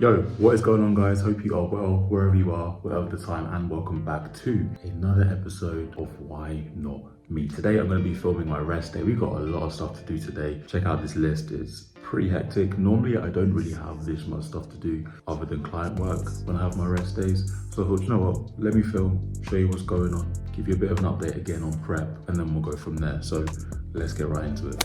Yo, what is going on, guys? Hope you are well wherever you are, whatever the time, and welcome back to another episode of Why Not Me. Today I'm going to be filming my rest day. We've got a lot of stuff to do today. Check out this list, it's pretty hectic. Normally I don't really have this much stuff to do other than client work when I have my rest days. So I thought, you know what, let me film, show you what's going on, give you a bit of an update again on prep, and then we'll go from there. So let's get right into it.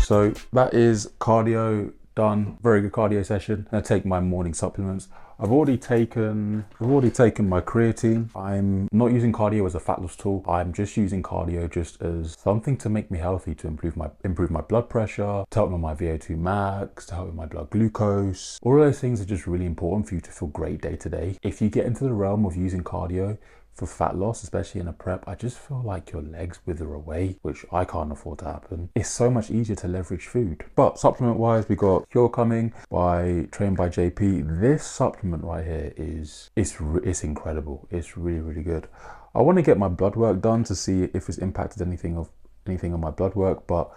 So that is cardio done, very good cardio session. I take my morning supplements. I've already taken my creatine. I'm not using cardio as a fat loss tool. I'm just using cardio just as something to make me healthy, to improve my blood pressure, to help with my VO2 max, to help with my blood glucose. All of those things are just really important for you to feel great day to day. If you get into the realm of using cardio for fat loss, especially in a prep, I just feel like your legs wither away, which I can't afford to happen. It's so much easier to leverage food. But supplement wise, we got Cure coming by Trained by JP. This supplement right here it's incredible. It's really, really good. I want to get my blood work done to see if it's impacted anything on my blood work, but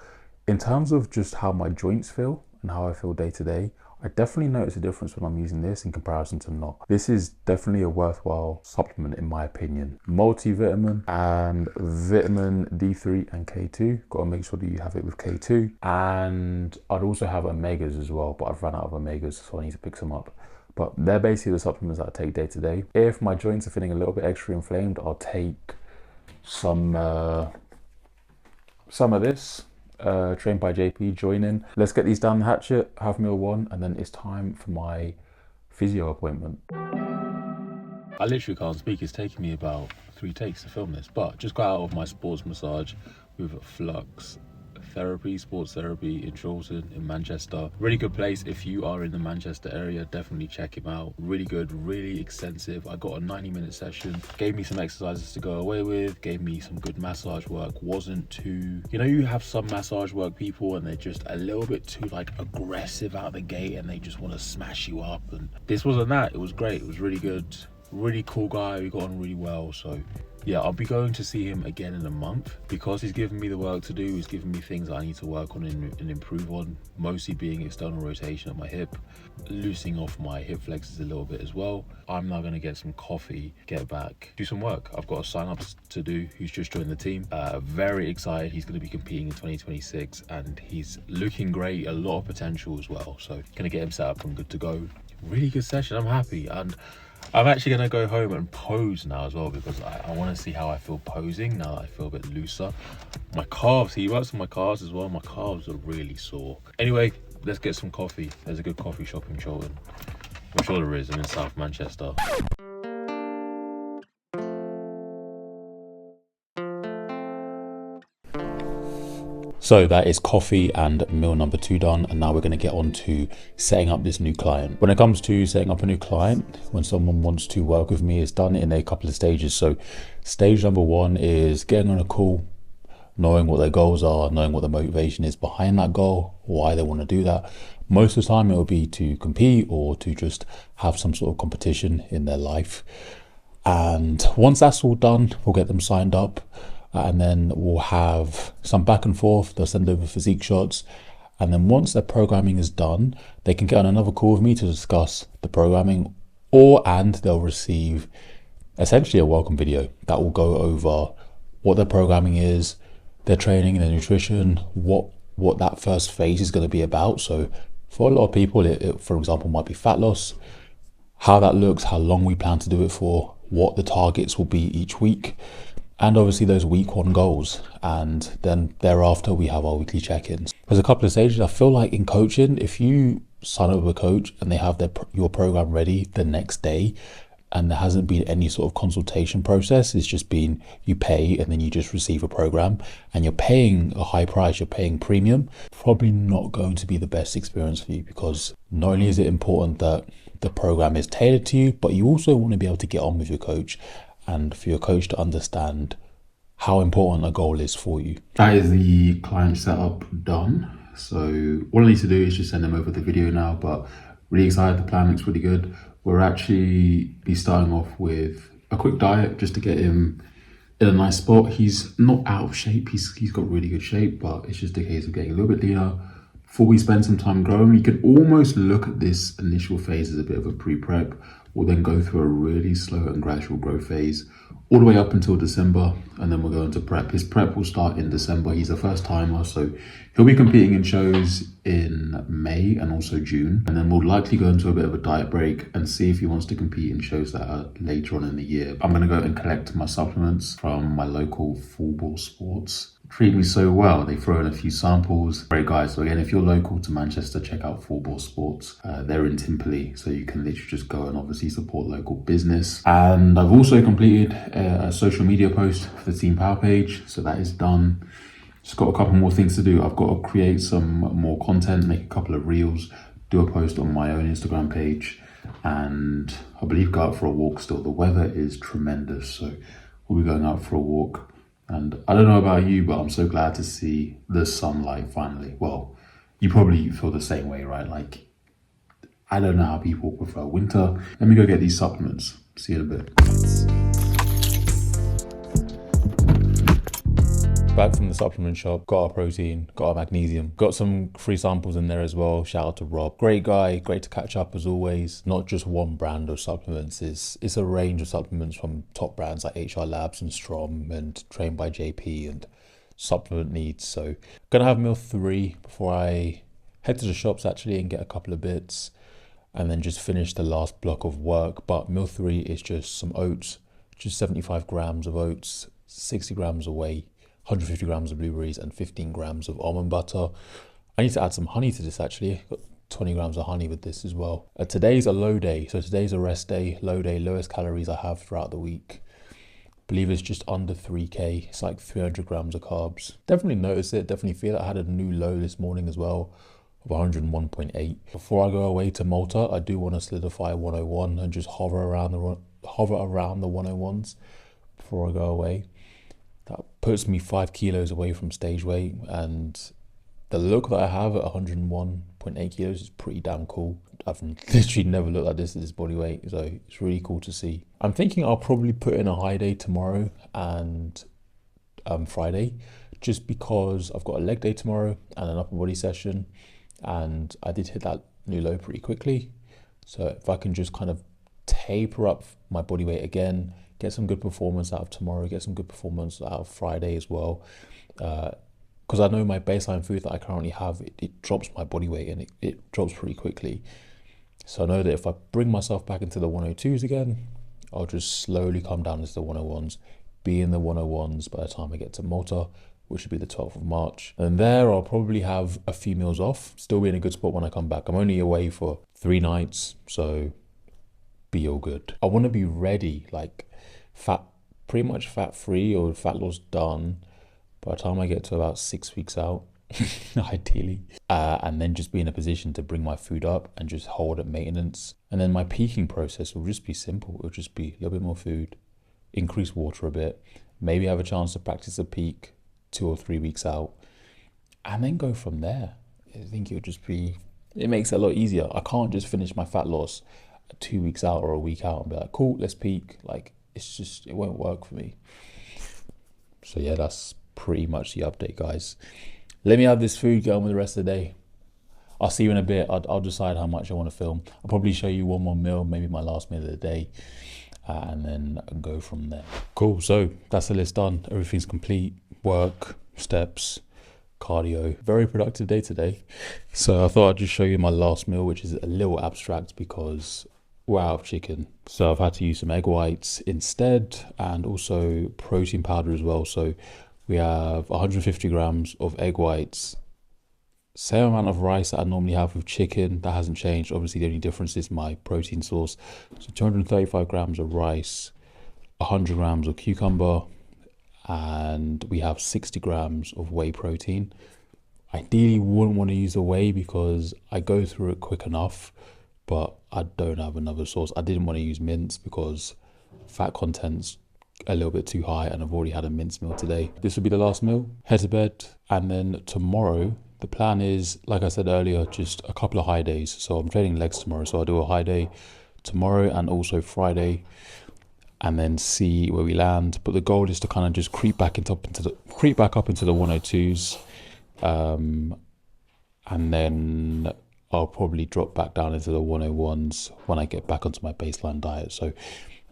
in terms of just how my joints feel and how I feel day to day, I definitely notice a difference when I'm using this in comparison to not. This is definitely a worthwhile supplement in my opinion. Multivitamin and vitamin D3 and K2. Got to make sure that you have it with K2. And I'd also have omegas as well, but I've run out of omegas, so I need to pick some up. But they're basically the supplements that I take day to day. If my joints are feeling a little bit extra inflamed, I'll take some of this. Trained by JP, join in. Let's get these down the hatchet, have meal one, and then it's time for my physio appointment. I literally can't speak. It's taken me about 3 takes to film this, but just got out of my sports massage with Flux sports therapy in Chorlton in Manchester. Really good place. If you are in the Manchester area, definitely check him out. Really good, really extensive. I got a 90-minute session, gave me some exercises to go away with, gave me some good massage work. Wasn't too, you have some massage work people and they're just a little bit too aggressive out the gate and they just want to smash you up, and this wasn't that. It was great. It was really good. Really cool guy. We got on really well. So yeah, I'll be going to see him again in a month because he's given me the work to do. He's given me things that I need to work on and improve on, mostly being external rotation at my hip, loosening off my hip flexors a little bit as well. I'm now going to get some coffee, get back, do some work. I've got a sign-ups to do. Who's just joined the team. Very excited. He's going to be competing in 2026 and he's looking great. A lot of potential as well. So going to get him set up and good to go. Really good session. I'm happy. And I'm actually going to go home and pose now as well because I want to see how I feel posing now that I feel a bit looser. My calves, he works on my calves as well. My calves are really sore. Anyway, let's get some coffee. There's a good coffee shop in Chorlton. I'm sure there is. I'm in South Manchester. So that is coffee and meal number 2 done, and now we're going to get on to setting up this new client. When it comes to setting up a new client, when someone wants to work with me, it's done in a couple of stages. So stage number 1 is getting on a call, knowing what their goals are, knowing what the motivation is behind that goal, why they want to do that. Most of the time it will be to compete or to just have some sort of competition in their life. And once that's all done, we'll get them signed up. And then we'll have some back and forth. They'll send over physique shots. And then once their programming is done, they can get on another call with me to discuss the programming, and they'll receive essentially a welcome video that will go over what their programming is, their training, their nutrition, what that first phase is going to be about. So for a lot of people, it for example, might be fat loss, how that looks, how long we plan to do it for, what the targets will be each week, and obviously those week 1 goals. And then thereafter we have our weekly check-ins. There's a couple of stages. I feel like in coaching, if you sign up with a coach and they have your program ready the next day and there hasn't been any sort of consultation process, it's just been you pay and then you just receive a program, and you're paying a high price, you're paying premium, probably not going to be the best experience for you, because not only is it important that the program is tailored to you, but you also want to be able to get on with your coach and for your coach to understand how important a goal is for you. That is the client setup done. So all I need to do is just send them over the video now, but really excited. The plan looks really good. We're actually be starting off with a quick diet just to get him in a nice spot. He's not out of shape. He's got really good shape, but it's just a case of getting a little bit leaner before we spend some time growing. You can almost look at this initial phase as a bit of a pre-prep. We'll then go through a really slow and gradual growth phase all the way up until December, and then we'll go into prep. His prep will start in December. He's a first timer, so he'll be competing in shows in May and also June. And then we'll likely go into a bit of a diet break and see if he wants to compete in shows that are later on in the year. I'm gonna go and collect my supplements from my local Full Ball Sports. Treat me so well. They throw in a few samples. Great guys. So again, if you're local to Manchester, check out Full Ball Sports. They're in Timperley, so you can literally just go and obviously support local business. And I've also completed a social media post for the Team Power page, so that is done. Just got a couple more things to do. I've got to create some more content, make a couple of reels, do a post on my own Instagram page, and I believe go out for a walk still. The weather is tremendous, so we'll be going out for a walk. And I don't know about you, but I'm so glad to see the sunlight finally. Well, you probably feel the same way, right? Like, I don't know how people prefer winter. Let me go get these supplements. See you in a bit. Back from the supplement shop, got our protein, got our magnesium, got some free samples in there as well. Shout out to Rob. Great guy, great to catch up as always. Not just one brand of supplements, it's a range of supplements from top brands like HR Labs and Strom and Trained by JP and Supplement Needs. So gonna have meal 3 before I head to the shops actually and get a couple of bits and then just finish the last block of work. But meal 3 is just some oats, just 75 grams of oats, 60 grams of whey, 150 grams of blueberries and 15 grams of almond butter. I need to add some honey to this actually. Got 20 grams of honey with this as well. Today's a low day, so today's a rest day, low day, lowest calories I have throughout the week. I believe it's just under 3k. It's like 300 grams of carbs. Definitely notice it, definitely feel it. I had a new low this morning as well of 101.8. Before I go away to Malta, I do want to solidify 101 and just hover around the 101s before I go away. That puts me 5 kilos away from stage weight, and the look that I have at 101.8 kilos is pretty damn cool. I've literally never looked like this at this body weight, so it's really cool to see. I'm thinking I'll probably put in a high day tomorrow and Friday, just because I've got a leg day tomorrow and an upper body session, and I did hit that new low pretty quickly. So if I can just kind of taper up my body weight again, get some good performance out of tomorrow, get some good performance out of Friday as well. Because I know my baseline food that I currently have, it drops my body weight and it drops pretty quickly. So I know that if I bring myself back into the 102s again, I'll just slowly come down into the 101s, be in the 101s by the time I get to Malta, which would be the 12th of March. And there I'll probably have a few meals off, still be in a good spot when I come back. I'm only away for 3 nights, so be all good. I want to be ready, like pretty much fat free or fat loss done by the time I get to about 6 weeks out, ideally. And then just be in a position to bring my food up and just hold at maintenance. And then my peaking process will just be simple. It'll just be a little bit more food, increase water a bit, maybe have a chance to practice a peak 2 or 3 weeks out, and then go from there. I think it makes it a lot easier. I can't just finish my fat loss 2 weeks out or a week out and be like, cool, let's peak. Like, it won't work for me. So yeah, that's pretty much the update, guys. Let me have this food, get on with the rest of the day. I'll see you in a bit. I'll decide how much I want to film. I'll probably show you one more meal, maybe my last meal of the day, and then go from there. Cool, so that's the list done. Everything's complete. Work, steps, cardio. Very productive day today. So I thought I'd just show you my last meal, which is a little abstract because we're out of chicken. So I've had to use some egg whites instead, and also protein powder as well. So we have 150 grams of egg whites, same amount of rice that I normally have with chicken. That hasn't changed. Obviously the only difference is my protein source. So 235 grams of rice, 100 grams of cucumber, and we have 60 grams of whey protein. Ideally wouldn't want to use the whey because I go through it quick enough, but I don't have another source. I didn't want to use mince because fat content's a little bit too high, and I've already had a mince meal today. This will be the last meal, head to bed, and then tomorrow the plan is, like I said earlier, just a couple of high days. So I'm training legs tomorrow, so I'll do a high day tomorrow and also Friday. and then see where we land. But the goal is to kind of just creep back up into the 102s, and then I'll probably drop back down into the 101s when I get back onto my baseline diet. So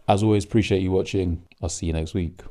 as always, appreciate you watching. I'll see you next week.